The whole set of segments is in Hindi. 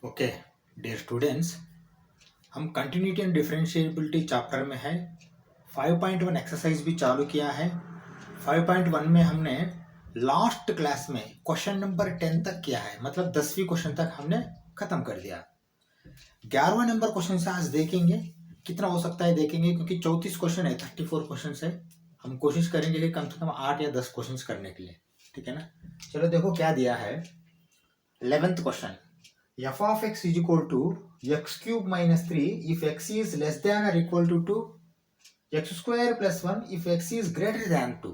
ओके डियर स्टूडेंट्स, हम कंटिन्यूटी एंड डिफरेंशिएबिलिटी चैप्टर में है। 5.1 एक्सरसाइज भी चालू किया है। 5.1 में हमने लास्ट क्लास में क्वेश्चन नंबर 10 तक किया है, मतलब 10वीं क्वेश्चन तक हमने खत्म कर दिया। 11वां नंबर क्वेश्चन से आज देखेंगे, कितना हो सकता है देखेंगे, क्योंकि 34 क्वेश्चन है, 34 क्वेश्चन है। हम कोशिश करेंगे कि कम से कम 8 या 10 क्वेश्चन करने के लिए, ठीक है ना। चलो देखो क्या दिया है। 11th question, f of x is equal to x cube minus 3 if x is less than or equal to 2, x square plus 1 if x is greater than 2।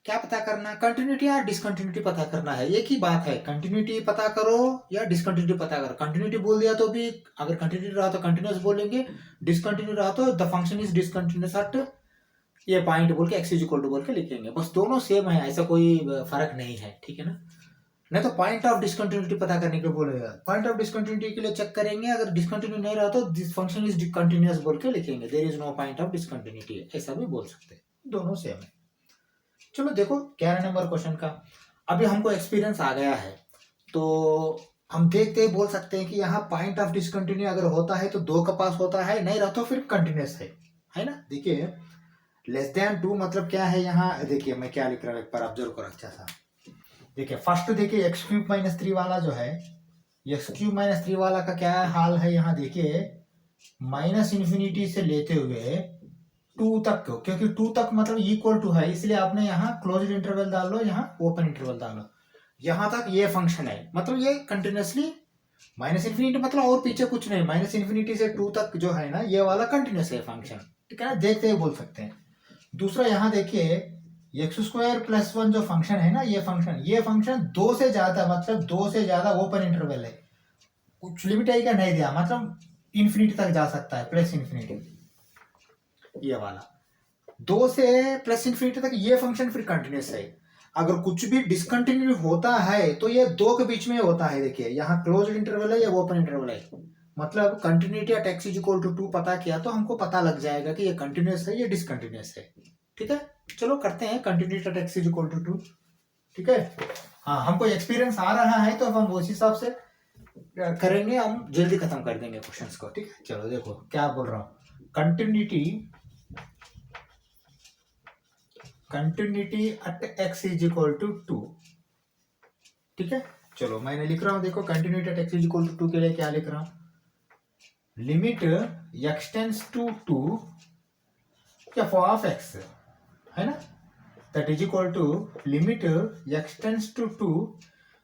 क्या पता करना, कंटिन्यूटी या डिसकंटिन्यूटी पता करना है। एक ही बात है, कंटिन्यूटी पता करो या डिसकंटिन्यूटी पता करो। कंटिन्यूटी बोल दिया तो भी, अगर कंटिन्यूटी रहा तो कंटिन्यूस बोलेंगे, डिसकंटिन्यू रहा तो the function is discontinuous at ये पॉइंट बोल के x इज इक्वल टू बोल के लिखेंगे। बस दोनों सेम है, ऐसा कोई फर्क नहीं है, ठीक है ना। नहीं तो पॉइंट ऑफ डिसकंटिन्यूटी पता करने के लिए बोलेगा, पॉइंट ऑफ डिसकंटिन्यूटी के लिए चेक करेंगे, अगर डिसकंटिन्यू नहीं रहा तो दिस फंक्शन इज डिसकंटिन्यूअस बोल के लिखेंगे, there is no point of discontinuity, ऐसा भी बोल सकते हैं, दोनों सेम है। चलो देखो 11 नंबर क्वेश्चन का, अभी हमको एक्सपीरियंस आ गया है तो हम देखते ही बोल सकते हैं कि यहाँ पॉइंट ऑफ डिसकंटिन्यू अगर होता है तो 2 का पास होता है, नहीं रहा तो फिर कंटिन्यूअस है ना। देखिए लेस देन 2 मतलब क्या है, यहाँ देखिए मैं क्या लिख रहा हूँ, एक बार ऑब्जर्व करो अच्छा सा। देखिए फर्स्ट देखिए एक्स क्यूब माइनस 3 वाला जो है, एक्स क्यूब माइनस 3 वाला का क्या हाल है, यहाँ देखिए माइनस इन्फिनिटी से लेते हुए 2 तक, क्योंकि 2 तक मतलब इक्वल टू है, इसलिए आपने यहाँ क्लोज्ड इंटरवल डाल लो, यहाँ ओपन इंटरवल डाल लो। यहाँ तक ये फंक्शन है, मतलब ये कंटिन्यूसली माइनस इन्फिनिटी मतलब और पीछे कुछ नहीं, माइनस इन्फिनिटी से 2 तक जो है ना, ये वाला कंटिन्यूस है फंक्शन, ठीक है ना, देखते ही बोल सकते हैं। दूसरा यहाँ देखिए एक्स स्क्वायर प्लस 1 जो फंक्शन है ना, ये फंक्शन 2 से ज्यादा, मतलब 2 से ज्यादा ओपन इंटरवल है, कुछ लिमिट है क्या नहीं दिया, मतलब इन्फिनिटी तक जा सकता है, प्लस इन्फिनिटी, ये वाला 2 से प्लस इन्फिनिटी तक ये फंक्शन फिर कंटिन्यूस है। अगर कुछ भी डिसकंटिन्यू होता है तो ये 2 के बीच में होता है। देखिए यहाँ क्लोज इंटरवल है या ओपन इंटरवल है, मतलब continuity at x is equal to 2 पता किया तो हमको पता लग जाएगा कि ये कंटिन्यूस है, ये डिसकंटिन्यूस है, ठीक है। चलो करते हैं continuity at x is equal to 2, ठीक है। हाँ हमको एक्सपीरियंस आ रहा है तो हम उस हिसाब से करेंगे, हम जल्दी खत्म कर देंगे क्वेश्चंस को, ठीक है। चलो देखो क्या बोल रहा हूँ, continuity at x is equal to 2, ठीक है। चलो मैंने लिख रहा हूँ, देखो continuity at x is equal to 2 के लिए क्या लिख रहा हूँ, limit x tends to 2 f of x, है ना, that is equal to limit x tends to 2,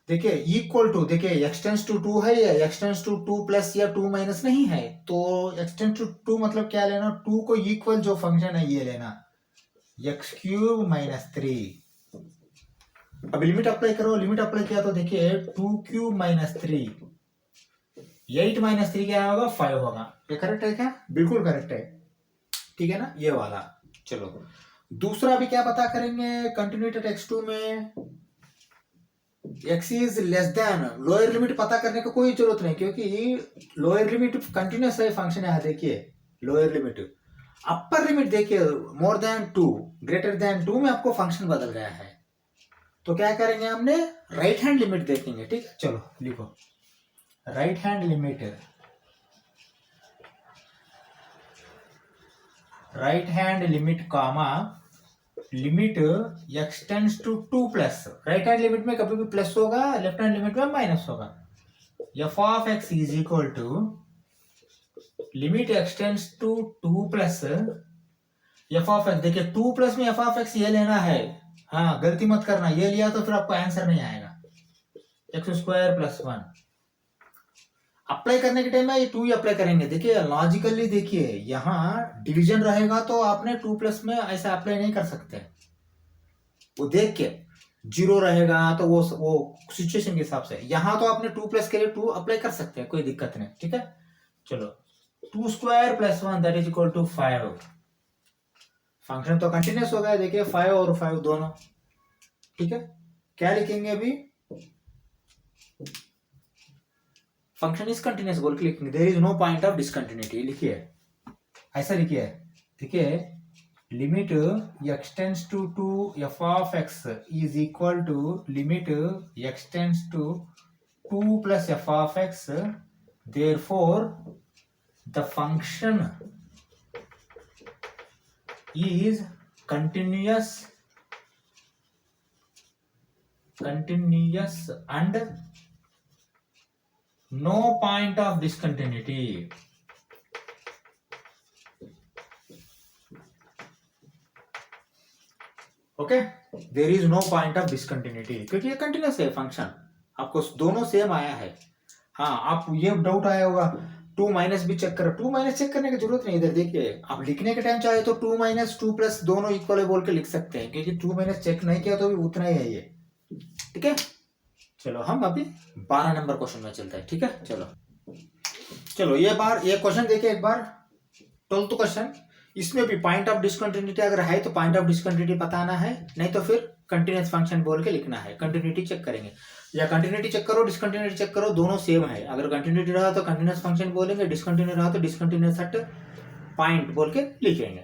देखिए इक्वल टू, देखिए एक्स टेंस टू 2 है, या एक्स टेंस टू 2 प्लस या 2 माइनस नहीं है, तो एक्स टेंस टू 2 मतलब क्या लेना, 2 को इक्वल जो फंक्शन है ये लेना, एक्स क्यूब माइनस 3। अब लिमिट अप्लाई करो, लिमिट अप्लाई किया तो देखिए 2 क्यूब माइनस 3, 8 माइनस 3 क्या होगा, 5 होगा। ये करेक्ट है क्या, बिल्कुल करेक्ट है, ठीक है ना, ये वाला। चलो दूसरा भी क्या पता करेंगे, कंटिन्यूटी एट x2 में x is less then, lower limit पता करने की कोई जरूरत नहीं, क्योंकि लोअर लिमिट कंटिन्यूस है फंक्शन है, देखिए लोअर लिमिट, अपर लिमिट देखिए मोर देन 2 ग्रेटर देन 2 में आपको फंक्शन बदल गया है, तो क्या करेंगे, हमने राइट हैंड लिमिट देखेंगे, ठीक है। चलो लिखो right hand limit, right hand limit comma limit x tends to 2 plus, right hand limit में कभी भी प्लस होगा, लेफ्ट हैंड लिमिट में माइनस होगा, f of x is equal to limit x tends to 2 plus f of x, देखिए 2 प्लस में एफ ऑफ एक्स ये लेना है, हाँ गलती मत करना, ये लिया तो फिर आपको आंसर नहीं आएगा, एक्स स्क्वायर प्लस 1 अप्लाई करने के टाइम में ये 2 ही अप्लाई करेंगे। देखिए लॉजिकली देखिए यहाँ डिवीजन रहेगा तो आपने 2 प्लस में ऐसा अप्लाई नहीं कर सकते, वो देख के 0 रहेगा तो वो सिचुएशन के हिसाब से, यहाँ तो आपने 2 प्लस के लिए 2 अप्लाई कर सकते हैं, कोई दिक्कत नहीं, ठीक है। चलो 2 square plus 1 that is equal to 5, function तो कंटिन्यूस हो गया, देखिए 5 और 5 दोनों, ठीक है। क्या लिखेंगे अभी, फंक्शन इज कंटिन्यूस बोल के लिखेंगे, there is no point of discontinuity, लिखिए ऐसा लिखिए, देखिए limit x tends to 2 f of x is equal to limit x tends to 2 plus f of x, therefore the function is continuous and no point of discontinuity. Okay, there is no point of discontinuity, क्योंकि ये कंटिन्यूस है फंक्शन, आपको दोनों सेम आया है। हाँ, आप ये डाउट आया होगा 2 माइनस भी चेक करो, 2 माइनस चेक करने की जरूरत नहीं। इधर देखिए, आप लिखने के टाइम चाहे तो 2 माइनस 2 प्लस दोनों इक्वल है बोल के लिख सकते हैं, क्योंकि 2 माइनस चेक नहीं किया तो भी उतना ही है ये। ठीक है, चलो हम अभी 12 नंबर क्वेश्चन में चलते हैं। ठीक है, चलो ये क्वेश्चन देखिए एक बार, 12th क्वेश्चन। इसमें भी पॉइंट ऑफ डिसकंटिन्यूटी अगर है तो पॉइंट ऑफ डिसकंटिन्यूटी बताना है, नहीं तो फिर कंटिन्यूस फंक्शन बोल के लिखना है। कंटिन्यूटी चेक करेंगे, या कंटिन्यूटी चेक करो, डिसकंटिन्यूटी चेक करो, दोनों सेम है। अगर कंटिन्यूटी रहा तो कंटिन्यूस फंक्शन बोलेंगे, डिसकंटिन्यू रहा तो डिसकंटिन्यूस एट पॉइंट बोल के लिखेंगे।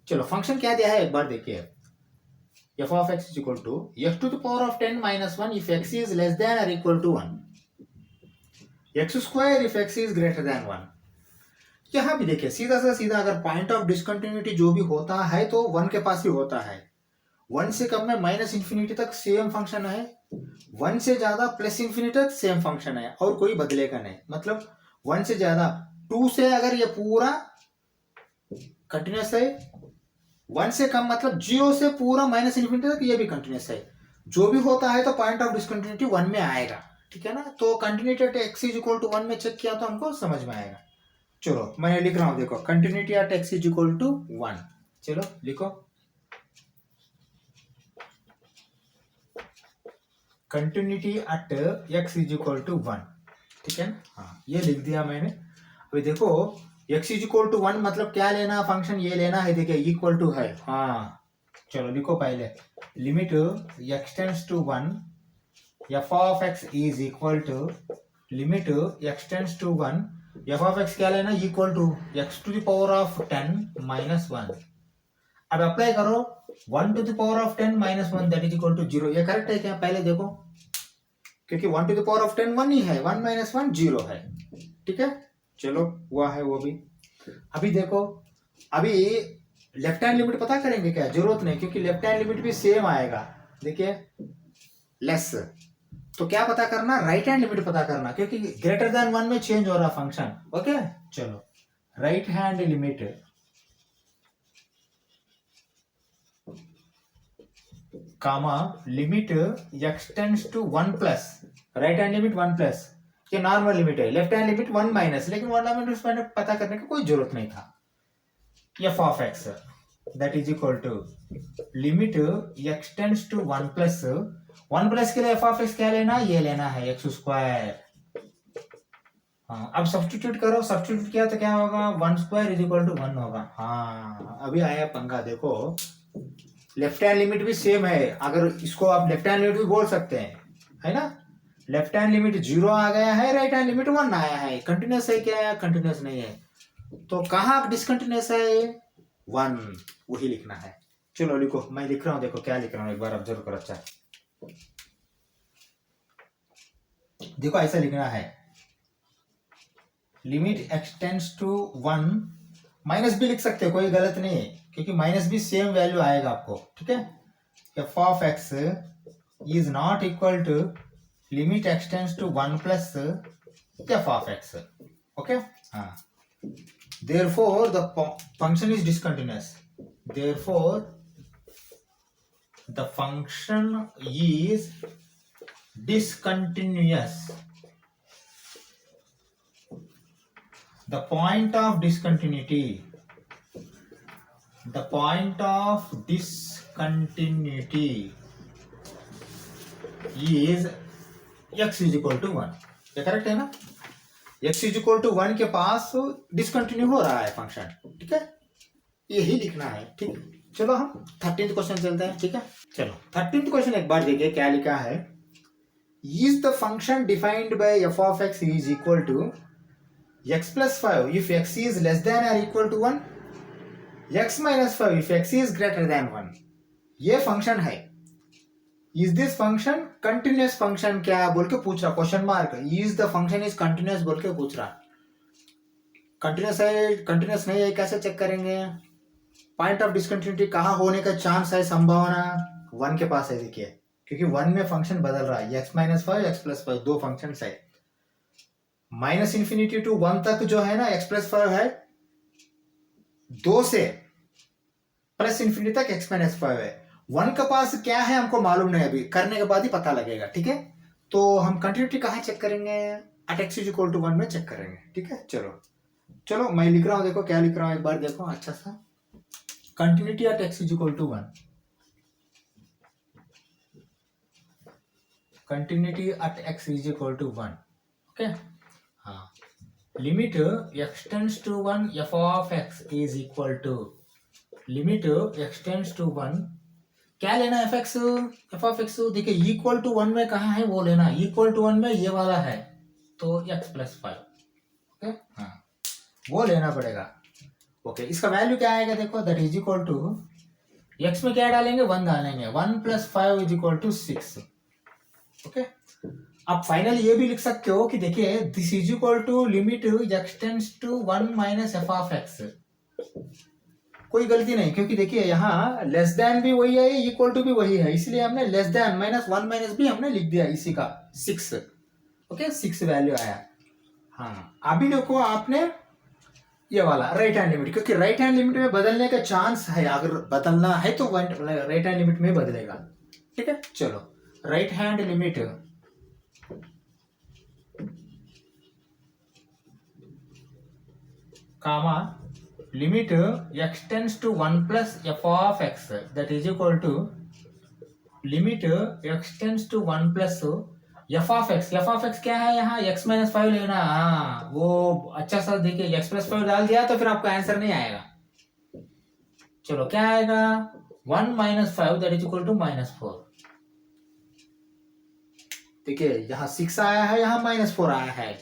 चलो फंक्शन क्या दिया है एक बार देखिए, f of x is equal to x to the power of 10 minus 1 if x is less than or equal to 1, x square if x is greater than 1। यहाँ भी देखिए सीधा सा सीधा, अगर पॉइंट ऑफ डिसकंटिन्यूटी जो भी होता है तो 1 के पास ही होता है। 1 से कम में माइनस इंफिनिटी तक सेम फंक्शन है, 1 से ज्यादा प्लस इंफिनिटी तक सेम फंक्शन है, और कोई बदलेगा नहीं। मतलब 1 से ज्यादा 2 से अगर ये पूरा कंटिन्यूस है, 1 से कम मतलब 0 से पूरा माइनस इंफिनिटी तक ये भी कंटिन्यूस है। जो भी होता है तो पॉइंट ऑफ डिसकंटिन्यूटी 1 में आएगा। ठीक है ना, तो continuity at x is equal to 1 में चेक किया तो हमको समझ में आएगा। चलो मैं लिख रहा हूं, देखो continuity at x is equal to 1। चलो लिखो, continuity at x is equal to 1। ठीक है ना, हाँ ये लिख दिया मैंने। अभी देखो x इज इक्वल टू 1 मतलब क्या लेना, फंक्शन ये लेना है। देखिए इक्वल टू है, हाँ चलो लिखो पहले, limit x tends to 1 f of x is equal to limit x tends to 1 f of x क्या लेना, equal to x to the power of 10 minus 1। अब अप्लाई करो 1 to the power of 10 minus 1 that is equal to 0। ये करेक्ट है क्या, पहले देखो, क्योंकि 1 टू द पावर ऑफ 10 1 ही है, 1 माइनस 1 0 है। ठीक है, चलो हुआ है वो भी। अभी देखो, अभी लेफ्ट हैंड लिमिट पता करेंगे क्या, जरूरत नहीं, क्योंकि लेफ्ट हैंड लिमिट भी सेम आएगा। देखिए लेस, तो क्या पता करना, राइट हैंड लिमिट पता करना, क्योंकि ग्रेटर देन 1 में चेंज हो रहा फंक्शन। ओके, चलो right hand limit comma limit x tends to 1 plus, right hand limit 1 plus, ये नॉर्मल लिमिट है। लेफ्ट हैंड लिमिट 1 माइनस, लेकिन 1 माइनस पता करने की कोई जरूरत नहीं था। f of x that is equal to limit x tends to 1 plus, 1 plus के लिए f ऑफ x क्या लेना, ये लेना है x स्क्वायर। हाँ अब सब्स्टिट्यूट करो, सब्स्टिट्यूट किया तो क्या होगा, 1 स्क्वायर इज इक्वल टू 1 होगा। हाँ अभी आया पंगा, देखो लेफ्ट हैंड लिमिट भी सेम है, अगर इसको आप लेफ्ट हैंड लिमिट भी बोल सकते हैं, है ना। लेफ्ट हैंड लिमिट 0 आ गया है, राइट हैंड लिमिट 1 आया है। कंटिन्यूस है क्या, कंटिन्यूस नहीं है, तो कहाँ डिसकंटिन्यूस है, 1, वही लिखना है। चलो लिखो, मैं लिख रहा हूं, देखो क्या लिख रहा हूं, एक बार ऑब्जर्व करो। अच्छा देखो ऐसा लिखना है, limit x tends to 1, minus भी लिख सकते हो, कोई गलत नहीं है, क्योंकि माइनस भी सेम वैल्यू आएगा आपको। ठीक है, f of x is not equal to limit x tends to 1 plus f of x। Okay, हाँ, therefore the function is discontinuous, therefore the function is discontinuous, the point of discontinuity is x is equal to 1। ये करेक्ट है ना, x इज इक्वल टू 1 के पास डिसकंटिन्यू हो रहा है फंक्शन। ठीक है, यही लिखना है। ठीक है, चलो हम 13th क्वेश्चन चलते हैं। ठीक है, चलो 13th क्वेश्चन एक बार देखिए क्या लिखा है, is the function defined by f of x is equal to x plus 5 if x is less than और equal to 1, x minus 5 if x is greater than 1। ये फंक्शन है, is this function continuous function क्या बोल के पूछ रहा, question mark, is the function is continuous बोल के पूछ रहा। कंटिन्यूस है कंटिन्यूस नहीं है कैसे चेक करेंगे? पॉइंट ऑफ डिसकंटिन्यूटी कहाँ होने का चांस है, संभावना 1 के पास है। देखिए क्योंकि 1 में फंक्शन बदल रहा है, x-5 x+5 दो फंक्शन है। -∞ to 1 तक जो है ना x+5 है, 2 से +∞ तक x-5 है। 1 के पास क्या है हमको मालूम नहीं, अभी करने के बाद ही पता लगेगा। ठीक है, तो हम कंटिन्यूटी कहाँ चेक करेंगे? एट x = 1 में चेक करेंगे। ठीक है, चलो मैं लिख रहा हूँ, देखो क्या लिख रहा हूँ, एक बार देखो अच्छा सा। Continuity at x = 1, continuity at x = 1। Okay, हाँ, limit x tends to 1 f of x is equal to limit x tends to 1, क्या लेना f of x, देखिए इक्वल टू 1 में कहाँ है वो लेना, इक्वल टू 1 में ये वाला है तो x+5। ओके, हाँ वो लेना पड़ेगा। ओके, इसका वैल्यू क्या आएगा देखो, that is equal to x में क्या डालेंगे, 1 डालेंगे, 1 + 5 = 6। ओके, आप फाइनल ये भी लिख सकते हो कि देखिए this is equal to limit x tends to 1 - f of x। कोई गलती नहीं, क्योंकि देखिए यहाँ लेस देन भी वही है, इक्वल टू भी वही है, इसलिए हमने लेस देन -1 - भी हमने लिख दिया इसी का 6। ओके, 6 वैल्यू आया। हाँ, अभी देखो आपने ये वाला राइट हैंड लिमिट, क्योंकि राइट हैंड लिमिट में बदलने का चांस है, अगर बदलना है तो राइट हैंड लिमिट में बदलेगा। ठीक है, चलो right hand limit comma limit x tends to 1 + f of x that is equal to limit x tends to 1 + f of x। f of x क्या है यहाँ, x-5 लेना। हाँ वो अच्छा सा देखिए, x+5 डाल दिया तो फिर आपका आंसर नहीं आएगा। चलो क्या आएगा, 1 - 5 that is equal to -4। देखिए यहाँ 6 आया है, यहाँ -4 आया है।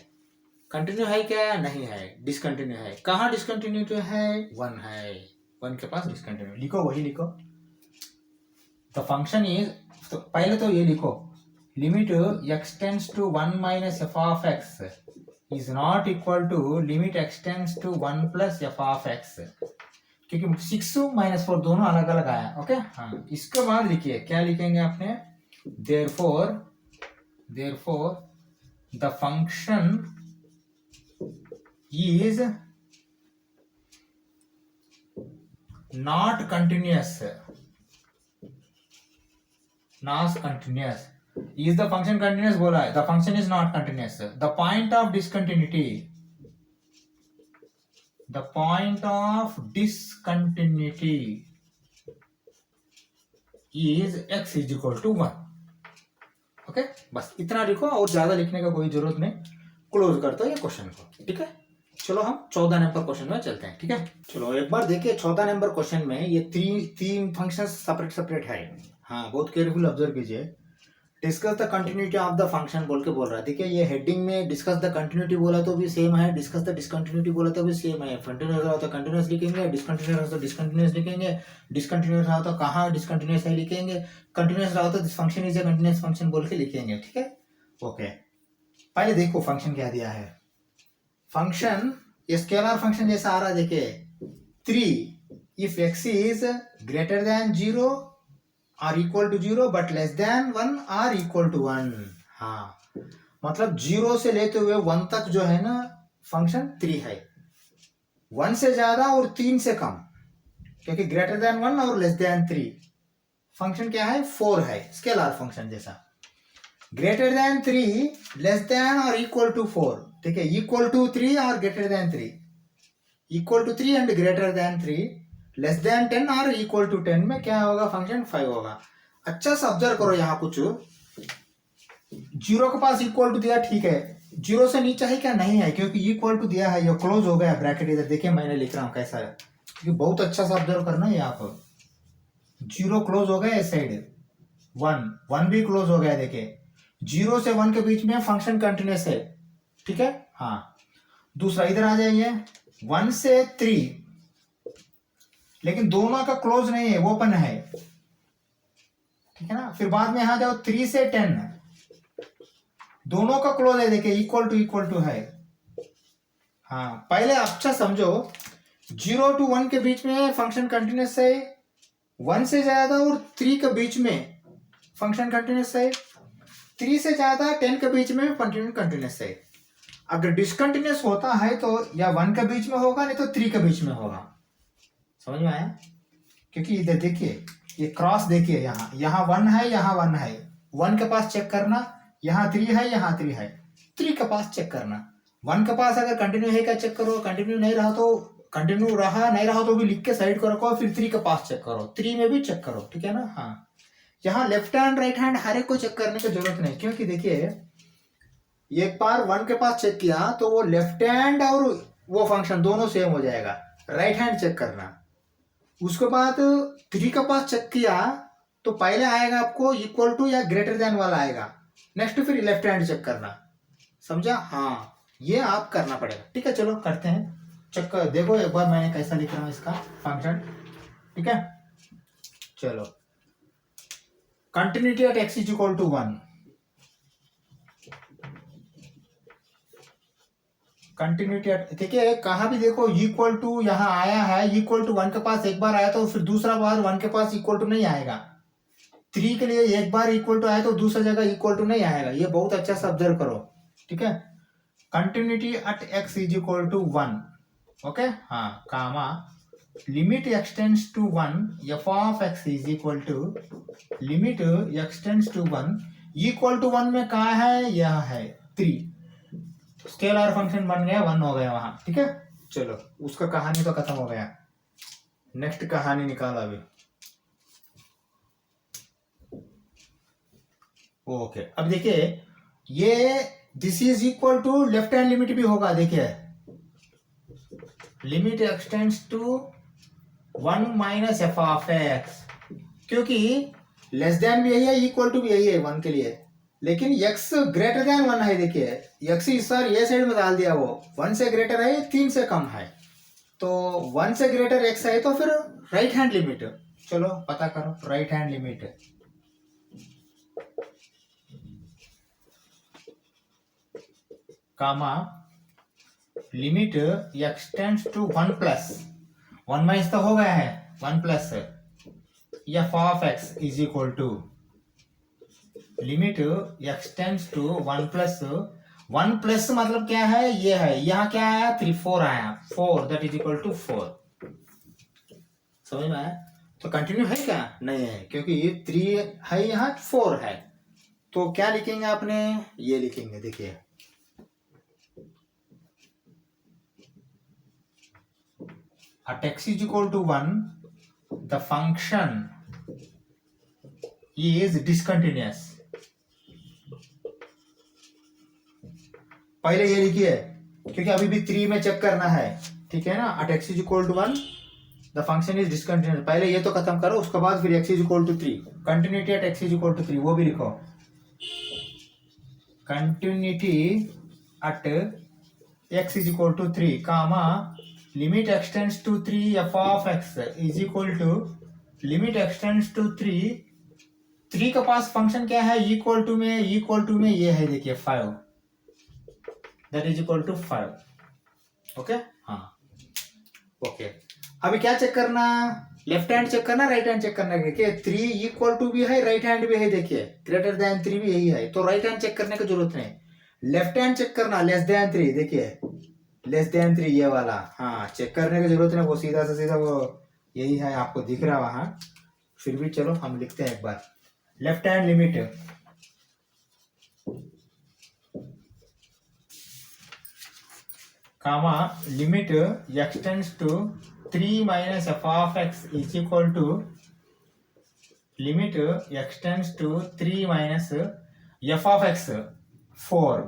कंटिन्यू है क्या, नहीं है, डिसकंटिन्यू है। कहाँ डिसकंटिन्यू है, 1 है, 1 के पास डिसकंटिन्यू। लिखो वही लिखो, द फंक्शन इज, तो पहले तो ये लिखो, limit x tends to 1 - f of x is not equal to limit x tends to 1 + f of x, क्योंकि 6 - 4 दोनों अलग अलग आया। ओके, हाँ, इसके बाद लिखिए क्या लिखेंगे आपने, therefore the function is not continuous। is the function continuous बोला है, the function is not continuous। the point of discontinuity is x = 1। Okay, बस इतना लिखो और ज्यादा लिखने का कोई जरूरत नहीं। क्लोज करते हो ये क्वेश्चन को। ठीक है, चलो हम 14 नंबर क्वेश्चन में चलते हैं। ठीक है, चलो एक बार देखिए 14 नंबर क्वेश्चन में ये तीन फंक्शंस सेपरेट है। हाँ, बहुत केयरफुल ऑब्जर्व कीजिए। Discuss the continuity of the function बोल के बोल रहा है। देखिए ये हेडिंग में डिस्कस द कंटिन्यूटी बोला तो भी सेम है, डिस्कस द डिसकंटिन्यूटी बोला तो भी सेम है। कंटिन्यूस रहा तो कंटिन्यूस लिखेंगे, डिसकंटिन्यूस रहा तो डिसकंटिन्यूस लिखेंगे, डिसकंटिन्यूस रहा तो कहाँ डिसकंटिन्यूस है लिखेंगे, कंटिन्यूस रहा तो this function is a continuous function बोल के लिखेंगे। ठीक है, ओके, पहले देखो फंक्शन क्या दिया है। फंक्शन ये स्केलर फंक्शन जैसा आ रहा है, देखिए 3 if x is greater than 0 और equal to 0 but less than 1 और इक्वल टू 1। हाँ, मतलब 0 से लेते हुए 1 तक जो है ना फंक्शन 3 है, 1 से ज्यादा और 3 से कम, क्योंकि ग्रेटर देन 1 और लेस देन 3 फंक्शन क्या है, 4 है, स्केलर फंक्शन जैसा। ग्रेटर देन 3 लेस देन और इक्वल टू 4, ठीक है, इक्वल टू 3 और greater than 3, equal to 3 and greater than 3, less than 10 और इक्वल टू 10 में क्या होगा, फंक्शन 5 होगा। अच्छा सा ऑब्जर्व करो, यहाँ कुछ 0 के पास इक्वल टू दिया, ठीक है, 0 से नीचे है क्या, नहीं है, क्योंकि इक्वल टू दिया है, ये क्लोज हो गया ब्रैकेट। इधर देखिए मैंने लिख रहा हूँ कैसा है, क्योंकि बहुत अच्छा सा ऑब्जर्व करना है यहाँ पर। 0 क्लोज हो गया इस साइड, 1 भी क्लोज हो गया। देखिए 0 से 1 के बीच में फंक्शन कंटिन्यूस है, ठीक है। हाँ, दूसरा इधर आ जाइए, 1 से 3, लेकिन दोनों का क्लोज नहीं है, ओपन है। ठीक है ना। फिर बाद में यहाँ जाओ 3 से 10, दोनों का क्लोज है, देखिए इक्वल टू है। हाँ पहले अच्छा समझो, 0 to 1 के बीच में फंक्शन कंटिन्यूस है, 1 से ज्यादा और 3 के बीच में फंक्शन कंटिन्यूस है, 3 से ज्यादा 10 के बीच में फंक्शन कंटिन्यूस है। अगर डिसकंटिन्यूस होता है तो या 1 के बीच में होगा, नहीं तो 3 के बीच में होगा। समझ में आया? क्योंकि इधर देखिए ये क्रॉस देखिए, यहाँ 1 है, यहाँ 1 है, 1 के पास चेक करना, यहाँ 3 है, यहाँ 3 है, 3 के पास चेक करना। 1 के पास अगर कंटिन्यू है क्या चेक करो, कंटिन्यू नहीं रहा तो कंटिन्यू रहा, नहीं रहा तो भी लिख के साइड को रखो, फिर 3 के पास चेक करो, 3 में भी चेक करो, ठीक है ना। हाँ यहाँ लेफ्ट हैंड राइट हैंड हर एक को चेक करने की जरूरत नहीं, क्योंकि देखिए एक बार 1 के पास चेक किया तो वो लेफ्ट हैंड और वो फंक्शन दोनों सेम हो जाएगा। राइट हैंड चेक करना, उसके बाद 3 के पास चेक किया तो पहले आएगा आपको इक्वल टू या ग्रेटर देन वाला आएगा, नेक्स्ट फिर लेफ्ट हैंड चेक करना। समझा? हाँ ये आप करना पड़ेगा। ठीक है चलो करते हैं, चेक कर देखो एक बार मैंने कैसा लिख रहा हूँ इसका फंक्शन। ठीक है चलो, continuity at x is equal to 1, continuity at, देखिए कहाँ भी देखो इक्वल टू यहाँ आया है, इक्वल टू 1 के पास एक बार आया तो फिर दूसरा बार 1 के पास इक्वल टू नहीं आएगा। 3 के लिए एक बार इक्वल टू आया तो दूसरा जगह इक्वल टू नहीं आएगा, ये बहुत अच्छा से ऑब्जर्व करो। ठीक है, continuity at x is equal to 1, okay हाँ, comma limit x tends to 1 f of x is equal to limit x tends to 1 equal to 1 में कहा है, यह है 3, स्केलर फंक्शन बन गया, 1 हो गया वहां। ठीक है चलो, उसका कहानी तो खत्म हो गया, नेक्स्ट कहानी निकाला अभी। ओके अब देखिए ये this is equal to left hand limit भी होगा, देखिए limit x tends to 1 minus F of x, क्योंकि लेस देन भी यही है, इक्वल टू भी यही है 1 के लिए, लेकिन x ग्रेटर देन 1 है। देखिए x इस बार ये साइड में डाल दिया, वो 1 से ग्रेटर है, 3 से कम है, तो 1 से ग्रेटर x है तो फिर राइट हैंड लिमिट, चलो पता करो right hand limit. Comma limit x tends to 1 plus 1 minus तो हो गया है, 1 plus f of x is equal to limit x tends to 1 plus 1 plus मतलब क्या है, ये है, यहाँ क्या आया 3 4 आया, 4 दैट इज इक्वल टू 4। समझ में आया? तो कंटिन्यू है क्या? नहीं है, क्योंकि ये 3 है, यहाँ 4 है, तो क्या लिखेंगे आपने, ये लिखेंगे, देखिए at x is equal to 1 the function is discontinuous। पहले ये लिखिए क्योंकि अभी भी 3 में चेक करना है, ठीक है ना। at x is equal to 1 the function is discontinuous, पहले ये तो खत्म करो, उसके बाद फिर x is equal to 3, continuity at x is equal to 3 वो भी लिखो, continuity at x is equal to 3 comma limit x tends to 3 f of x is equal to limit x tends to 3 के पास फंक्शन क्या है, इक्वल टू में ये है, देखिए 5 that is equal to 5। Okay हाँ ओके, अभी क्या चेक करना, लेफ्ट हैंड चेक करना, राइट हैंड चेक करना। देखिए 3 इक्वल टू भी है, राइट हैंड भी है, देखिए ग्रेटर देन 3 भी यही है, तो राइट हैंड चेक करने की जरूरत नहीं, लेफ्ट हैंड चेक करना, लेस देन 3, देखिए लेस देन 3 ये वाला, हाँ चेक करने की जरूरत नहीं, वो सीधा से सीधा वो यही है, आपको दिख रहा वहां, फिर भी चलो हम लिखते हैं एक बार, left hand limit comma limit x tends to 3 minus F of x is equal to limit x tends to 3 minus F of X 4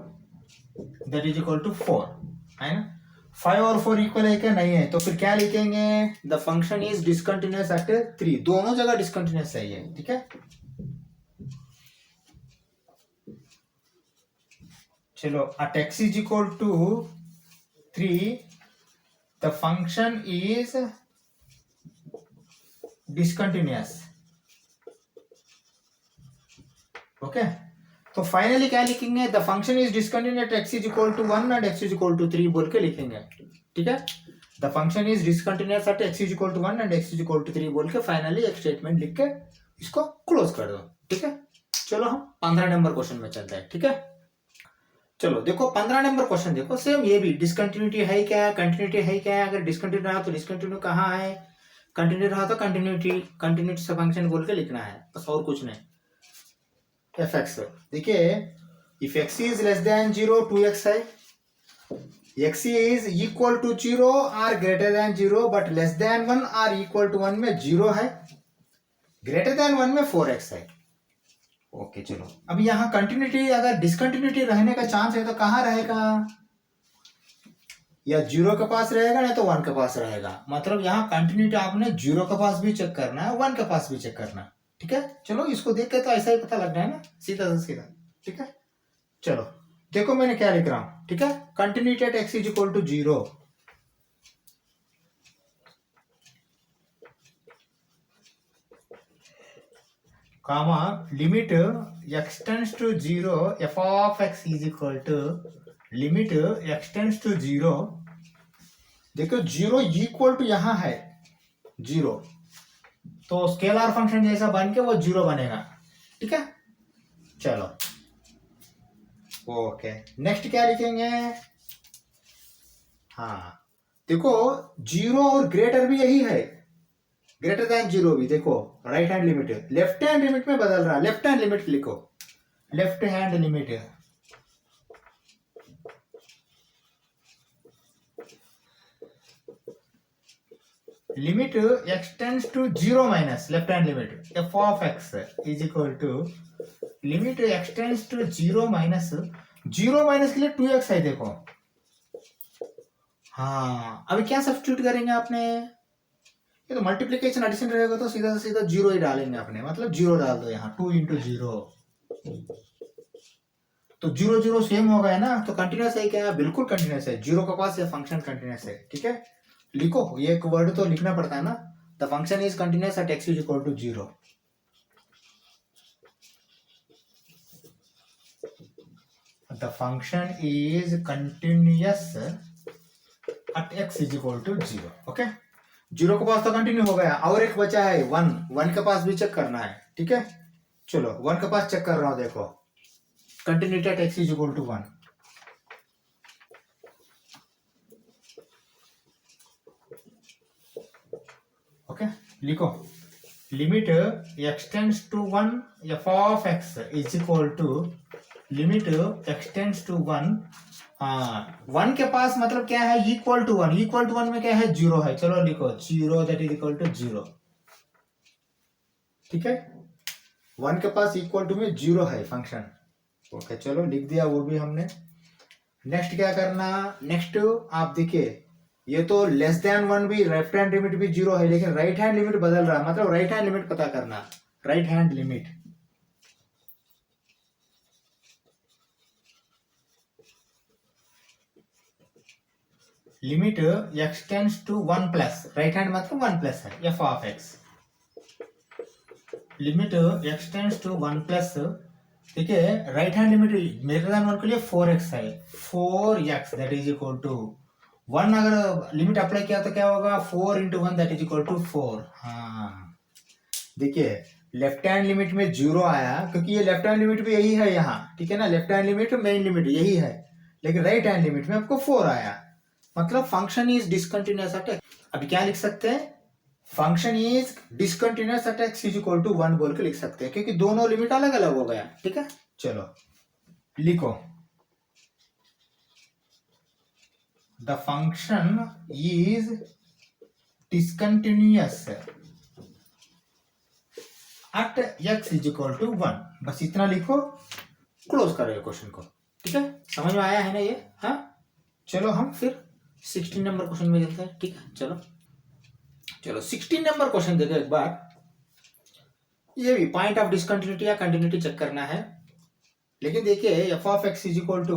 that is equal to 4 है ना। 5 और 4 इक्वल है क्या? नहीं है, तो फिर क्या लिखेंगे, the function is discontinuous at 3, दोनों जगह डिसकंटिन्यूअस है ये। ठीक है चलो, at x is equal to 3 the function is discontinuous, okay, तो फाइनली क्या लिखेंगे, the function is discontinuous at x is equal to 1 and x is equal to 3 बोल के लिखेंगे। ठीक है, the function is discontinuous at x is equal to 1 and x is equal to 3 बोल के फाइनली एक स्टेटमेंट लिख के इसको क्लोज कर दो। ठीक है, चलो हम 15 नंबर क्वेश्चन में चलते हैं। ठीक है, चलो देखो 15 नंबर क्वेश्चन देखो, सेम ये भी डिसकंटिन्यूटी है क्या, कंटिन्यूटी है क्या, अगर डिसकंटिन्यू रहा तो डिसकंटिन्यू कहाँ है, कंटिन्यू रहा तो कंटिन्यूटी से फंक्शन बोल के लिखना है, बस और कुछ नहीं। एफ एक्स देखिए, if x is less then 0 2x है, एक्स इज इक्वल टू 0 और greater than 0 but less than 1 और इक्वल टू 1 में 0 है, ग्रेटर देन 1 में 4x है। ओके चलो, अब यहाँ कंटिन्यूटी अगर डिसकंटिन्यूटी रहने का चांस है तो कहाँ रहेगा, या 0 के पास रहेगा ना तो 1 के पास रहेगा, मतलब यहाँ कंटिन्यूटी आपने 0 के पास भी चेक करना है, 1 के पास भी चेक करना है। ठीक है, चलो इसको देख के तो ऐसा ही पता लग रहा है ना, सीधा से सीधा। ठीक है, चलो देखो मैंने क्या लिख रहा हूं। ठीक है, continuity at x is equal to 0, comma limit x tends to 0 f of x is equal to limit x tends to 0। देखो 0 इक्वल टू यहां है 0, तो स्केलर फंक्शन जैसा बन के वो 0 बनेगा। ठीक है, चलो ओके, नेक्स्ट क्या लिखेंगे, हाँ देखो 0 और ग्रेटर भी यही है, ग्रेटर देन 0 भी, देखो right hand limit left hand limit में बदल रहा, लेफ्ट हैंड लिमिट लिखो, left hand limit limit x tends to 0 minus left hand limit f of x is equal to limit x tends to 0 minus 0 minus के लिए 2x है देखो। हाँ अभी क्या सब्स्टिट्यूट करेंगे आपने, ये तो मल्टीप्लीकेशन एडिशन रहेगा तो सीधा से सीधा 0 ही डालेंगे आपने, मतलब 0 डाल दो यहाँ, 2 इंटू 0 तो 0 0 सेम हो गया ना, तो कंटिन्यूस है क्या, बिल्कुल कंटिन्यूस है, 0 के पास ये फंक्शन कंटिन्यूस है। ठीक है, लिखो, ये एक वर्ड तो लिखना पड़ता है ना, the function is continuous at x is equal to 0। The function is continuous at x is equal to 0। Okay, 0 के पास तो कंटिन्यू हो गया, और एक बचा है 1 के पास भी चेक करना है। ठीक है, चलो 1 के पास चेक कर रहा हूं, देखो continuity at x is equal to 1। Okay, लिखो limit x tends to 1 F of x is equal to limit x tends to 1, 1 के पास मतलब क्या है, इक्वल टू 1, इक्वल टू 1 में क्या है, 0 है, चलो लिखो 0 दैट इज इक्वल टू 0। ठीक है, 1 के पास इक्वल टू में 0 है फंक्शन। ओके चलो लिख दिया वो भी हमने। नेक्स्ट क्या करना, नेक्स्ट आप देखिए, ये तो लेस देन 1 भी, लेफ्ट हैंड लिमिट भी 0 है, लेकिन राइट हैंड लिमिट बदल रहा, मतलब राइट हैंड लिमिट पता करना, right hand limit limit x tends to 1 plus, right hand मतलब 1 प्लस है, F of X limit x tends to 1 plus. देखिए right hand limit greater than 1 के लिए 4x है, 4x that is equal to 1, अगर लिमिट अप्लाई किया तो क्या होगा, 4 into 1 that is equal to 4। हाँ देखिए लेफ्ट हैंड लिमिट में 0 आया, क्योंकि ये लेफ्ट हैंड लिमिट भी यही है यहाँ, ठीक है ना, left hand limit main limit यही है, लेकिन राइट हैंड लिमिट में आपको 4 आया, मतलब function is discontinuous at x. अभी क्या लिख सकते हैं, function is discontinuous at x is equal to 1 बोल के लिख सकते हैं, क्योंकि दोनों लिमिट अलग अलग हो गया। ठीक है, चलो लिखो, the function is discontinuous at x is equal to 1, बस इतना लिखो, क्लोज करो क्वेश्चन को। ठीक है, समझ में आया है ना ये, हाँ चलो हम फिर 16 नंबर क्वेश्चन में चलते हैं। ठीक है, चलो 16 नंबर क्वेश्चन देखो एक बार, ये भी पॉइंट ऑफ डिसकंटिन्यूटी या कंटिन्यूटी चेक करना है, लेकिन देखिए f of x is equal to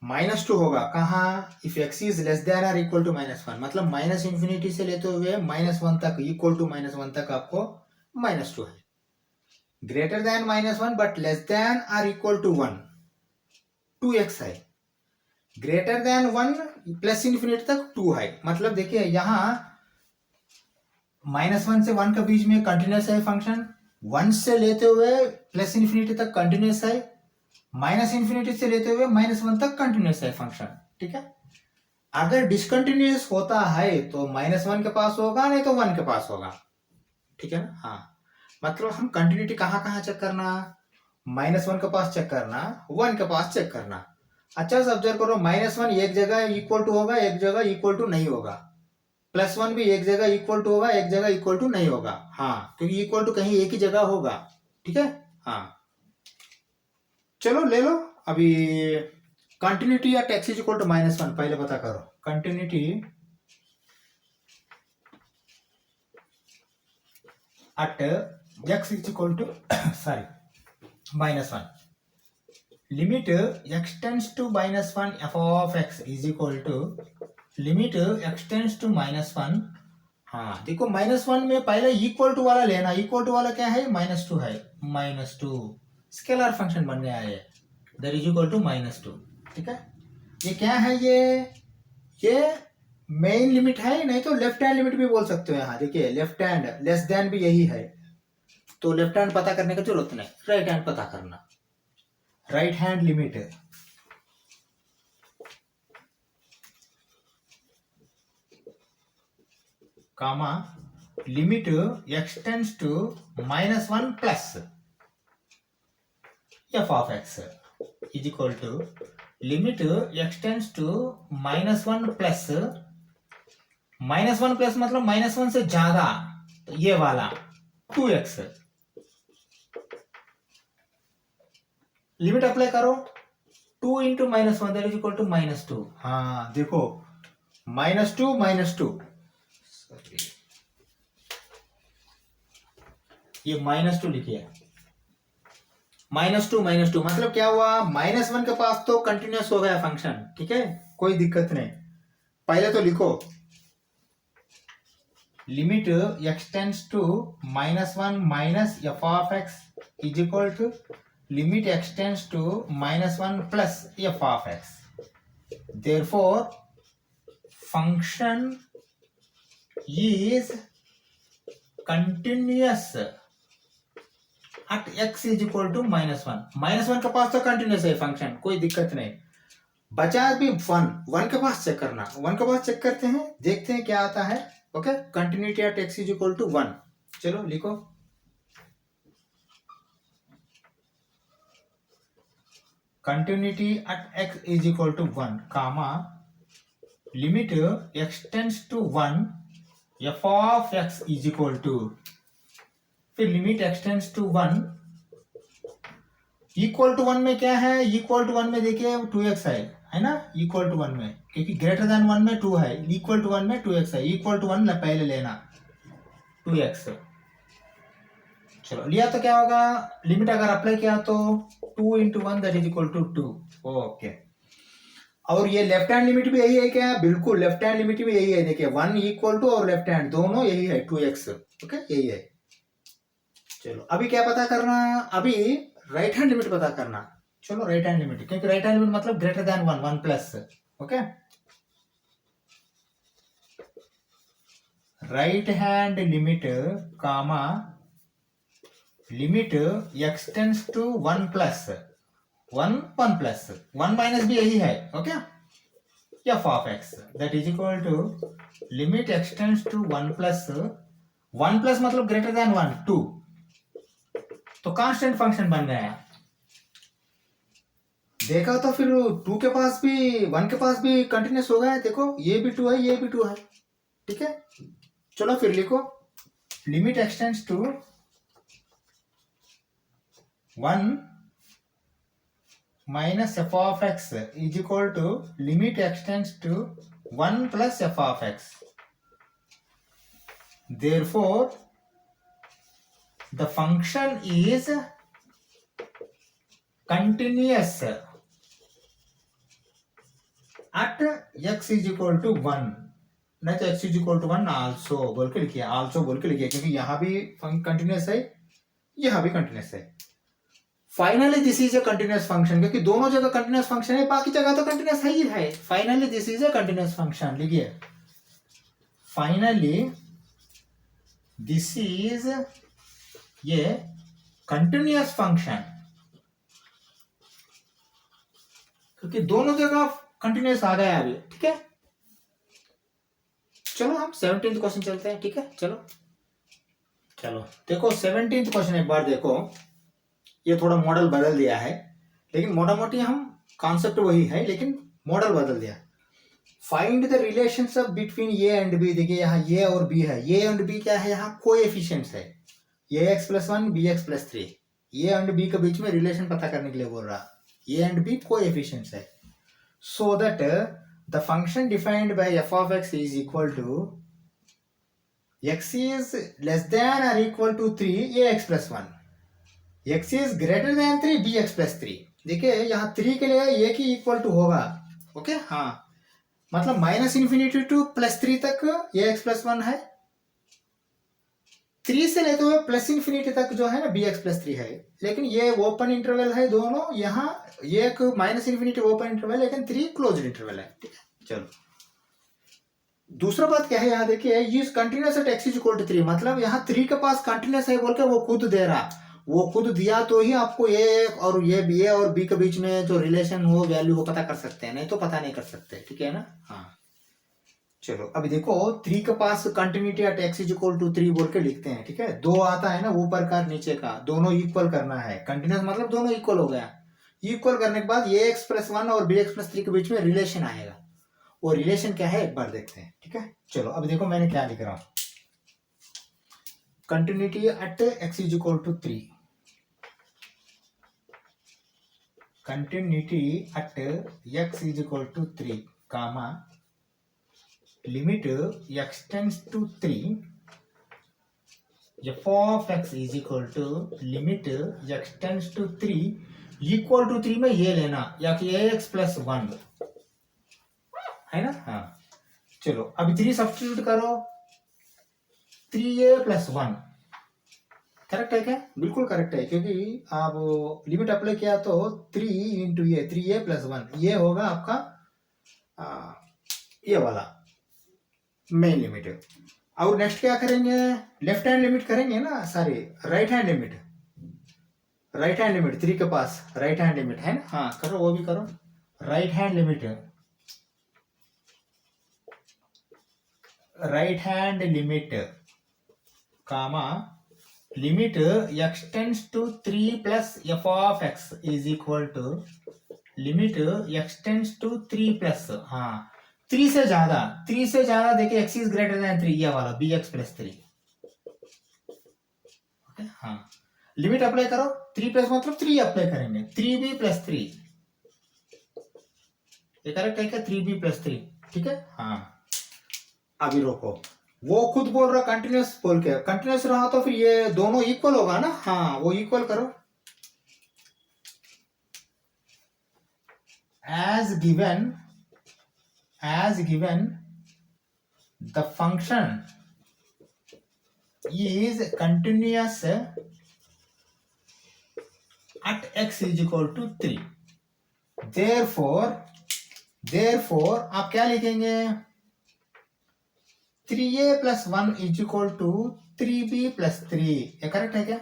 -2 होगा कहाँ, if x is less than और इक्वल टू -1, मतलब माइनस इंफिनिटी से लेते हुए -1 तक, इक्वल टू -1 तक आपको -2 है। Greater than -1 but less than और इक्वल टू 1, 2x है। ग्रेटर देन 1 प्लस इन्फिनिटी तक 2 है। मतलब देखिए यहाँ -1 से 1 के बीच में कंटिन्यूस है फंक्शन, 1 से लेते हुए प्लस इन्फिनिटी तक कंटिन्यूस है, माइनस इन्फिनिटी से लेते हुए -1 तक कंटिन्यूस है फंक्शन। ठीक है, अगर डिसकंटिन्यूस होता है तो -1 के पास होगा, नहीं तो 1 के पास होगा। ठीक है ना। हाँ, मतलब हम कंटिन्यूटी कहाँ कहाँ चेक करना, -1 के पास चेक करना, 1 के पास चेक करना। अच्छा से ऑब्जर्व करो, -1 एक जगह इक्वल टू होगा, एक जगह इक्वल टू नहीं होगा। +1 भी एक जगह इक्वल टू होगा, एक जगह इक्वल टू नहीं होगा। हाँ, क्योंकि इक्वल टू कहीं एक ही जगह होगा। ठीक है। हाँ, चलो ले लो अभी continuity at x equal to -1 पहले पता करो। Continuity at x equal to -1, limit x tends to -1 f of x is equal to limit x tends to -1। हाँ देखो, -1 में पहले इक्वल टू वाला लेना। इक्वल टू वाला क्या है, -2 है। -2 स्केलर फंक्शन बन गया है, दैट इज इक्वल टू -2। ठीक है, ये क्या है, ये मेन लिमिट है, नहीं तो लेफ्ट हैंड लिमिट भी बोल सकते हो। यहाँ देखिए, लेफ्ट हैंड लेस देन भी यही है, तो लेफ्ट हैंड पता करने की जरूरत नहीं, राइट हैंड पता करना। Right hand limit comma limit x tends to -1 plus f of x is equal to limit x tends to -1 plus -1 plus मतलब -1 से ज्यादा, तो ये वाला 2x। लिमिट अप्लाई करो, 2 into -1 that is equal to -2। हाँ देखो, -2 ये -2 लिखिए। -2 मतलब क्या हुआ, -1 के पास तो कंटिन्यूस हो गया फंक्शन। ठीक है, कोई दिक्कत नहीं। पहले तो लिखो limit x tends to -1 minus f of x is equal to limit x tends to -1 plus f of x। Therefore function is continuous at x is equal to -1। -1 के पास तो कंटिन्यूस है फंक्शन, कोई दिक्कत नहीं। बचा भी 1 के पास चेक करना। 1 के पास चेक करते हैं, देखते हैं क्या आता है। Okay, continuity at x is equal to 1। चलो लिखो, continuity at x is equal to 1 comma limit x tends to 1 f of x is equal to, फिर limit x tends to 1 equal to 1 में क्या है, इक्वल टू 1 में देखिए 2x है ना, इक्वल टू 1 में, क्योंकि ग्रेटर देन 1 में 2 है, इक्वल टू 1 में 2x है। इक्वल टू 1 पहले लेना 2x। चलो लिया तो क्या होगा, लिमिट अगर अप्लाई किया तो 2 into 1 that is equal to 2। Okay, और ये लेफ्ट हैंड लिमिट भी यही है क्या, बिल्कुल लेफ्ट हैंड लिमिट भी यही है। देखिए 1 इक्वल टू और लेफ्ट हैंड दोनों यही है 2x। ओके, यही है। चलो अभी क्या पता करना, अभी राइट हैंड लिमिट पता करना। चलो राइट हैंड लिमिट, क्योंकि राइट हैंड लिमिट मतलब greater than 1 plus. Okay, right hand limit comma limit x tends to 1 plus 1 plus 1 minus भी यही है। Okay, f of x that is equal to limit x tends to 1 plus 1 plus मतलब ग्रेटर देन 1 2, तो कांस्टेंट फंक्शन बन गया। देखा तो फिर 2 के पास भी 1 के पास भी कंटिन्यूस हो गया। देखो ये भी 2 है, ये भी 2 है। ठीक है, चलो फिर लिखो limit x tends to 1 minus f of x is equal to limit x tends to 1 plus f of x। Therefore the function is continuous at x is equal to 1, नहीं तो x is equal to 1 also बोल के लिखिए, also बोल के लिखिए, क्योंकि यहाँ भी कंटिन्यूस है यहां भी कंटिन्यूस है। Finally this is a continuous function, क्योंकि दोनों जगह कंटिन्यूस फंक्शन है, बाकी जगह तो कंटिन्यूस है ही है। Finally this is a continuous function, लिखिए फाइनली दिस इज ये कंटिन्यूस फंक्शन, क्योंकि दोनों जगह कंटिन्यूस आ गया अभी। ठीक है, चलो हम 17th क्वेश्चन चलते हैं। ठीक है, चलो देखो 17th क्वेश्चन एक बार देखो, ये थोड़ा मॉडल बदल दिया है, लेकिन मोटा मोटी हम कॉन्सेप्ट वही है, लेकिन मॉडल बदल दिया। Find the relationship between A and b. देखिए यहाँ ए और बी है, ए एंड बी क्या है, यहाँ कोएफिशिएंट्स है, ax+1 bx+3। A and B के बीच में रिलेशन पता करने के लिए बोल रहा, ए एंड बी कोएफिशिएंट्स है। So that the function defined by f of x is equal to x is less than or equal to 3 ax+1, x is greater than 3 bx+3। देखिए यहाँ 3 के लिए a की इक्वल टू होगा। ओके, हाँ, मतलब -∞ टू +3 तक ax+1 है, 3 से लेते हुए +∞ तक जो है ना bx+3 है, लेकिन ये ओपन इंटरवल है दोनों। यहाँ एक -∞ ओपन इंटरवल, लेकिन 3 क्लोज्ड इंटरवल है। ठीक है, चलो दूसरा बात क्या है, यहाँ देखिए इज कंटिन्यूस एट x = 3, मतलब यहाँ 3 के पास कंटिन्यूस है बोल के वो खुद दे रहा, वो खुद दिया तो ही आपको ए और बी के बीच में जो रिलेशन हो वैल्यू वो पता कर सकते हैं, नहीं तो पता नहीं कर सकते। ठीक है ना, हाँ चलो अभी देखो 3 के पास कंटिन्यूटी एट x = 3 बोल के लिखते हैं। ठीक है, 2 आता है ना ऊपर का नीचे का, दोनों इक्वल करना है, कंटिन्यूस मतलब दोनों इक्वल हो गया। इक्वल करने के बाद ax+1 और bx+3 के बीच में रिलेशन आएगा, वो रिलेशन क्या है एक बार देखते हैं। ठीक है, चलो अभी देखो मैंने क्या लिख रहा हूं, continuity at x = 3, continuity at x = 3 comma limit x tends to 3 f of x is equal to limit x tends to 3 equal to 3 में ये लेना या कि ax+1 है ना। हाँ चलो अभी 3 सब्स्टिट्यूट करो, 3a+1 करेक्ट है क्या, बिल्कुल करेक्ट है, क्योंकि आप लिमिट अप्लाई किया तो 3 × a 3a+1 ये होगा आपका ये वाला मेन लिमिट। और नेक्स्ट क्या करेंगे, लेफ्ट हैंड लिमिट करेंगे ना, सॉरी राइट हैंड लिमिट, 3 के पास राइट हैंड लिमिट है ना। हाँ करो, वो भी करो, right hand limit comma limit x tends to 3 plus f of x is equal to limit x tends to 3 plus, हाँ 3 से ज्यादा देखिए x इज ग्रेटर देन 3, ये वाला bx+3। ओके, हाँ लिमिट अप्लाई करो, 3 प्लस मतलब 3 अप्लाई करेंगे, 3b+3 ये करेक्ट है क्या, 3b+3। ठीक है, हाँ अभी रोको, वो खुद बोल रहा कंटिन्यूस बोल के, कंटिन्यूस रहा तो फिर ये दोनों इक्वल होगा ना। हाँ वो इक्वल करो, as given the function is continuous at x = 3, therefore आप क्या लिखेंगे, 3a+1 = 3b+3, ये करेक्ट है क्या,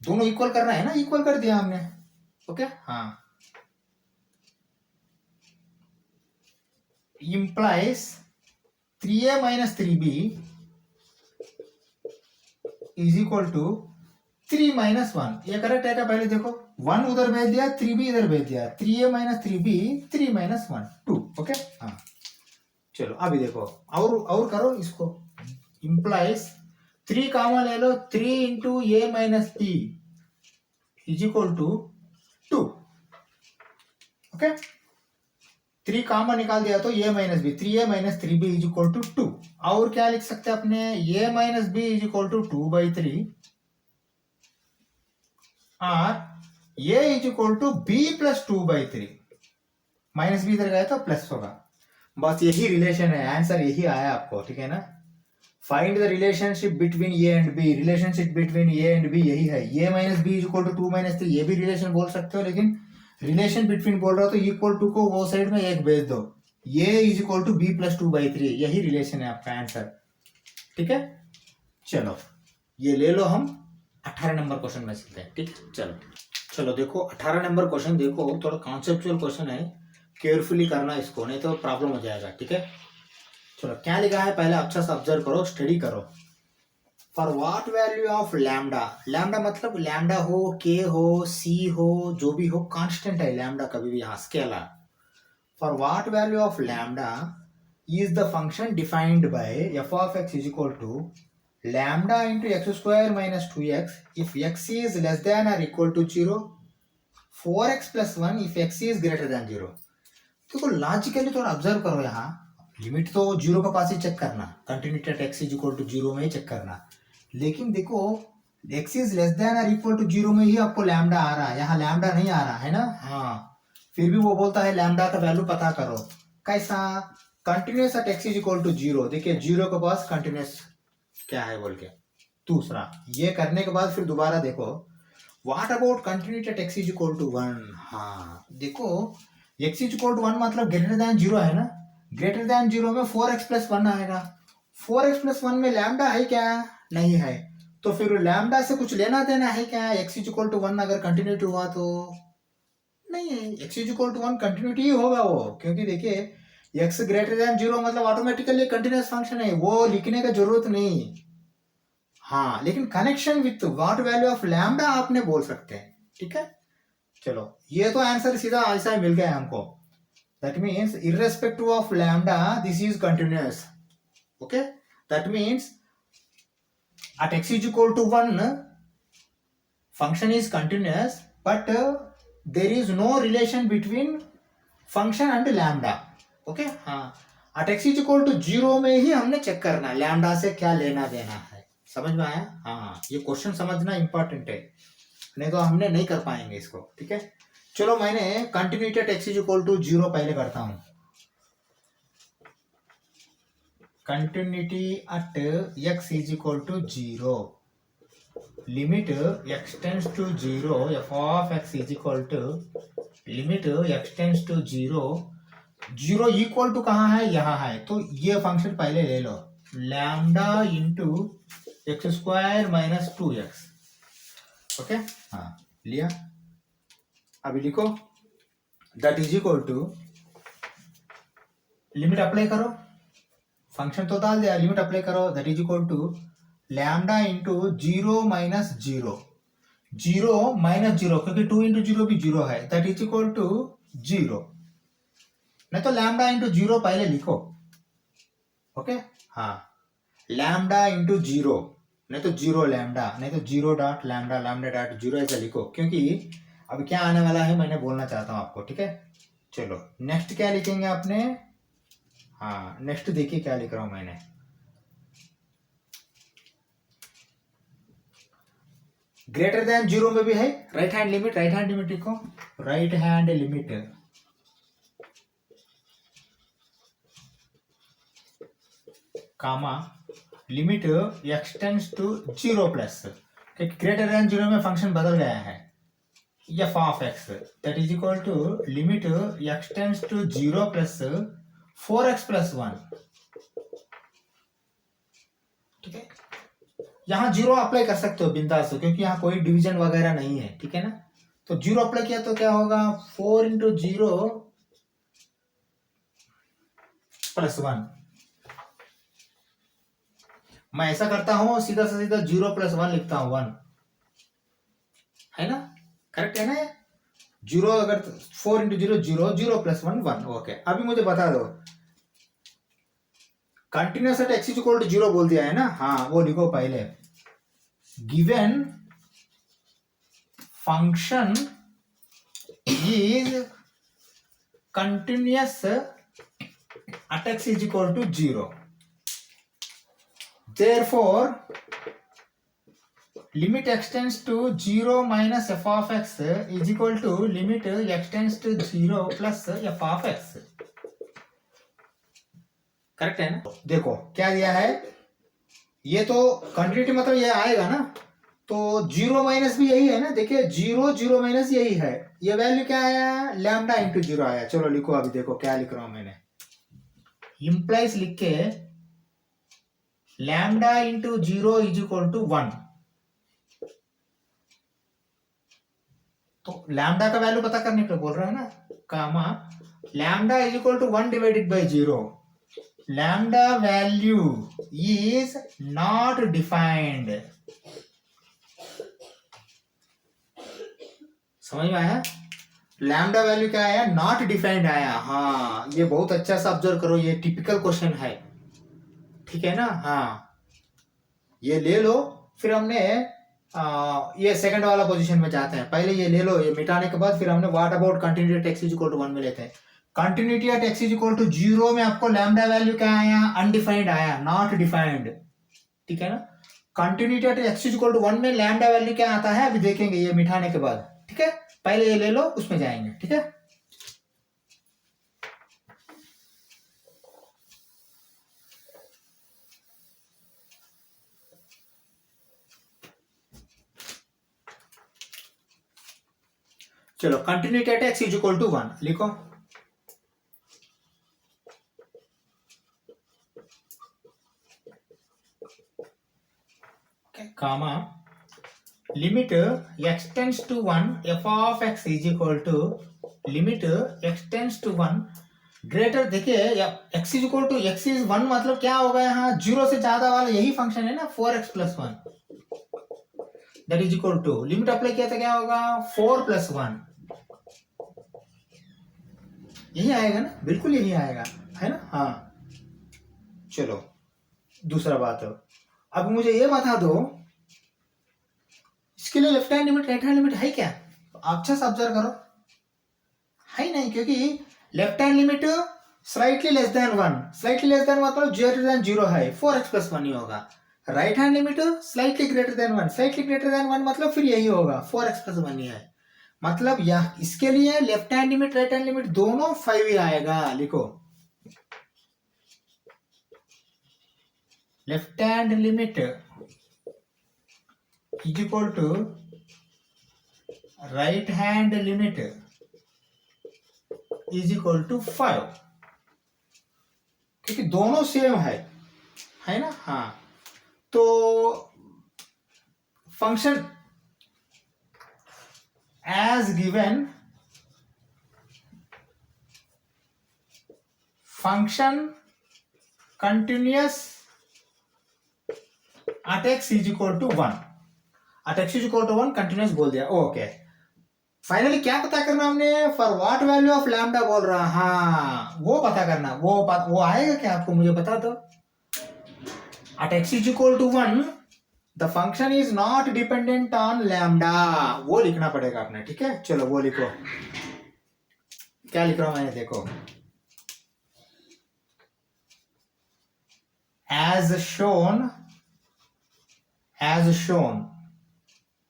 दोनों इक्वल करना है ना, इक्वल कर दिया हमने। ओके, हाँ implies 3a - 3b = 3 - 1, ये करेक्ट है क्या, पहले देखो 1 उधर भेज दिया, 3b इधर भेज दिया, 3a - 3b 3 - 1 2। ओके, हाँ चलो अभी देखो और करो इसको, implies 3 कामा ले लो, 3 × a - b = 2। ओके, 3 कामा निकाल दिया तो a - b, 3a - 3b = 2। और क्या लिख सकते हैं अपने, a - b = 2/3 और a = b + 2/3, -b इधर गया तो प्लस होगा, बस यही रिलेशन है, आंसर यही आया आपको। ठीक है ना, find the relationship between A and B, relationship between A and B यही है, A minus B is equal to 2 - 3, ये भी रिलेशन बोल सकते हो, लेकिन रिलेशन बिटवीन बोल रहा हो तो इक्वल टू को वो साइड में एक भेज दो, A is equal to B plus 2/3, यही रिलेशन है आपका आंसर। ठीक है, चलो ये ले लो, हम 18 नंबर क्वेश्चन में चलते हैं। ठीक है, चलो चलो देखो 18 नंबर क्वेश्चन, देखो थोड़ा कॉन्सेप्चुअल क्वेश्चन है, केयरफुली करना इसको, नहीं तो प्रॉब्लम हो जाएगा। ठीक है, चलो क्या लिखा है पहले अच्छा से ऑब्जर्व करो, स्टडी करो। For what value of lambda, lambda मतलब लैम्डा हो, के हो, सी हो, जो भी हो, कांस्टेंट है लैम्डा, कभी भी यहाँ scalar. For what value of lambda is the function defined by f of x is equal to lambda into x square minus 2x if x is less than or equal to 0, 4x plus 1 if x is greater than 0। देखो लॉजिकली थोड़ा ऑब्जर्व करो, यहाँ लिमिट तो 0 के पास ही चेक करना, continuity at x is equal to 0 में ही चेक करना, लेकिन देखो x इज लेस देन और इक्वल टू 0 में ही आपको लैम्डा आ रहा है, यहाँ लैम्डा नहीं आ रहा है ना। हाँ, फिर भी वो बोलता है लैम्डा का वैल्यू पता करो, कैसा, continuous at x is equal to 0, देखिए 0 के पास कंटिन्यूस क्या है बोल के। दूसरा ये करने के बाद फिर दोबारा देखो, what about continuity at x is equal to 1। हाँ देखो x इज इक्वल टू 1 मतलब ग्रेटर देन 0 है ना, ग्रेटर देन 0 में 4x प्लस 1 आएगा, 4x प्लस 1 में लैम्डा है क्या, नहीं है, तो फिर लैम्डा से कुछ लेना देना है क्या, x इज इक्वल टू 1 अगर कंटिन्यूटी हुआ तो नहीं है, x is equal to 1 continuity ही होगा वो, क्योंकि देखिए x ग्रेटर देन 0 मतलब ऑटोमेटिकली कंटिन्यूस फंक्शन है, वो लिखने का जरूरत नहीं। हाँ, लेकिन connection with what value of lambda आपने बोल सकते हैं। ठीक है, चलो ये तो आंसर सीधा ऐसा ही मिल गया हमको, that means irrespective of lambda this is continuous. Okay, that means at x is equal to 1 function is continuous, but there is no relation between function and lambda। Okay, हाँ, at x is equal to 0 में ही हमने चेक करना लैम्डा से क्या लेना देना है, समझ में आया। हाँ, ये क्वेश्चन समझना इंपॉर्टेंट है, नहीं तो हमने नहीं कर पाएंगे इसको। ठीक है, चलो मैंने continuity at x is equal to 0 पहले करता हूँ, continuity at x is equal to 0, limit x tends to 0, f of x is equal to limit x tends to 0, 0 equal to कहाँ है, यहाँ है, तो ये फंक्शन पहले ले लो, lambda into X square minus 2x। Okay, हाँ लिया, अभी लिखो that is equal to, limit apply करो, फंक्शन तो डाल दिया, लिमिट अप्लाई करो, that is equal to lambda into 0 minus 0, 0 minus 0, क्योंकि 2 इंटू 0 भी 0 है, दैट इज इक्वल टू 0, नहीं तो लैम्डा इंटू 0 पहले लिखो। ओके, हाँ, लैम्डा इंटू 0, नहीं तो 0 लैम्डा, नहीं तो 0 डॉट लैम्डा, लैम्डा डॉट 0 ऐसा लिखो, क्योंकि अब क्या आने वाला है मैंने बोलना चाहता हूँ आपको। ठीक है, चलो नेक्स्ट क्या लिखेंगे आपने, हाँ नेक्स्ट देखिए क्या लिख रहा हूं मैंने, ग्रेटर देन 0 में भी है right hand limit, right hand limit लिखो, right hand limit comma limit x tends to 0 plus, greater than 0 में फंक्शन बदल गया है, f of x that is equal to limit x tends to 0 plus 4x plus 1। ठीक है, यहाँ 0 अप्लाई कर सकते हो बिंदास, क्योंकि यहाँ कोई डिवीजन वगैरह नहीं है। ठीक है ना, तो 0 अप्लाई किया तो क्या होगा, 4 इंटू 0 प्लस 1, मैं ऐसा करता हूं सीधा से सीधा 0 प्लस 1 लिखता हूं, 1 है ना, करेक्ट है ना, 0 अगर 4 इंटू 0 0, 0 प्लस 1 1। ओके, अभी मुझे बता दो continuous at x is equal to 0 बोल दिया है ना, हाँ वो लिखो पहले, given function is continuous at x is equal to 0, therefore limit x tends to 0 minus f of x is equal to limit x tends to 0 plus f of x। Correct है ना, देखो क्या दिया है, ये तो कंटिन्यूटी मतलब ये आएगा ना, तो जीरो माइनस भी यही है ना, देखिए जीरो जीरो माइनस यही है, ये वैल्यू क्या आया, लैम्डा इंटू जीरो आया। चलो लिखो, अभी देखो क्या लिख रहा हूं मैंने, इम्प्लाइज लिख के lambda into zero is equal to 1। तो लैम्डा का वैल्यू पता करने के लिए बोल रहा है ना, comma lambda is equal to 1 divided by zero, lambda value is not defined. समझ में आया, लैम्डा वैल्यू क्या आया, नॉट डिफाइंड आया। हाँ, ये बहुत अच्छा सा ऑब्जर्व करो, ये टिपिकल क्वेश्चन है, ठीक है ना। हाँ, ये ले लो, फिर हमने ये सेकंड वाला पोजीशन में जाते हैं। पहले ये ले लो, ये मिटाने के बाद फिर हमने what about continuity at x is equal to 1 में लेते हैं। Continuity at x is equal to 0 में आपको लैम्डा वैल्यू क्या आया, अनडिफाइंड आया, नॉट डिफाइंड, ठीक है ना। Continuity at x is equal to 1 में लैम्डा वैल्यू क्या आता है, अभी देखेंगे ये मिटाने के बाद, ठीक है। पहले ये ले लो, उसमें जाएंगे, ठीक है। चलो, continuity at x is equal to 1 लिखो, comma limit x tends to 1 f of x is equal to limit x tends to 1 greater, देखिए x is equal to x is 1 मतलब क्या होगा, यहाँ जीरो से ज्यादा वाला यही फंक्शन है ना, 4x plus 1 that is equal to, limit apply किया तो क्या होगा, 4 प्लस 1, यही आएगा ना, बिल्कुल यही आएगा, है ना। हाँ, चलो दूसरा बात, अब मुझे ये बता दो इसके लिए left hand limit right hand limit है क्या, अच्छा से ऑब्जर्व करो, है नहीं, क्योंकि left hand limit slightly less than 1, slightly less than मतलब ग्रेटर देन 0 है, 4x प्लस 1 ही होगा। Right hand limit slightly greater than 1, slightly greater than 1 मतलब फिर यही होगा, 4x प्लस 1 ही है। मतलब यह इसके लिए left hand limit right hand limit दोनों 5 ही आएगा, लिखो left hand limit is equal to right hand limit is equal to 5, क्योंकि दोनों सेम है ना। हाँ, तो function as given, function continuous at x is equal to 1, at x is equal to 1 continuous बोल दिया, ओके। फाइनली क्या पता करना हमने, for what value of lambda बोल रहा, हाँ वो पता करना, वो आएगा क्या आपको, मुझे बता दो। at x is equal to 1 the function is not dependent on lambda, वो लिखना पड़ेगा आपने, ठीक है। चलो वो लिखो, क्या लिख रहा हूं मैंने, देखो, as shown,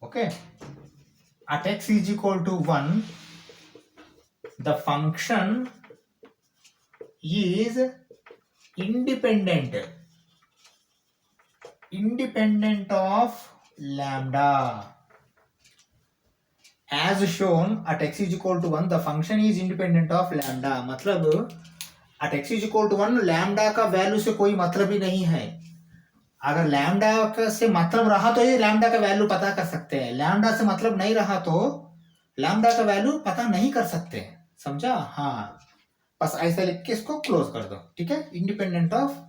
okay, at x is equal to 1 the function is independent of lambda, as shown at x is equal to 1 the function is independent of lambda, मतलब at x is equal to 1 lambda का वैल्यू से कोई मतलब ही नहीं है। अगर लैम्डा से मतलब रहा तो ये लैम्डा का वैल्यू पता कर सकते हैं, लैम्डा से मतलब नहीं रहा तो लैम्डा का वैल्यू पता नहीं कर सकते, समझा। हाँ, बस ऐसा लिख के इसको क्लोज कर दो, ठीक है, इंडिपेंडेंट ऑफ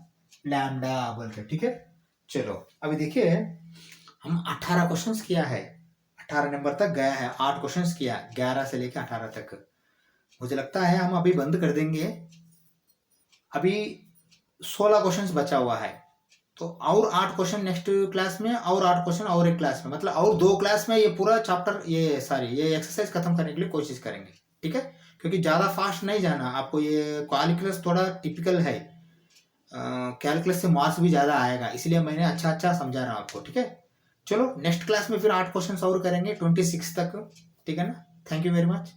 लैम्डा बोल के, ठीक है। चलो अभी देखिए, हम 18 क्वेश्चंस किया है, 18 नंबर तक गया है, 8 क्वेश्चंस किया, 11 से लेकर 18 तक। मुझे लगता है हम अभी बंद कर देंगे, अभी 16 क्वेश्चंस बचा हुआ है, तो और 8 क्वेश्चन नेक्स्ट क्लास में, और 8 क्वेश्चन और एक क्लास में, मतलब और 2 क्लास में ये पूरा चैप्टर, ये एक्सरसाइज खत्म करने के लिए कोशिश करेंगे, ठीक है। क्योंकि ज़्यादा फास्ट नहीं जाना आपको, ये कैलकुलस थोड़ा टिपिकल है, कैलकुलस से मार्क्स भी ज़्यादा आएगा, इसलिए मैंने अच्छा समझा रहा हूँ आपको, ठीक है। चलो नेक्स्ट क्लास में फिर 8 क्वेश्चन और करेंगे 26 तक, ठीक है ना। Thank you very much.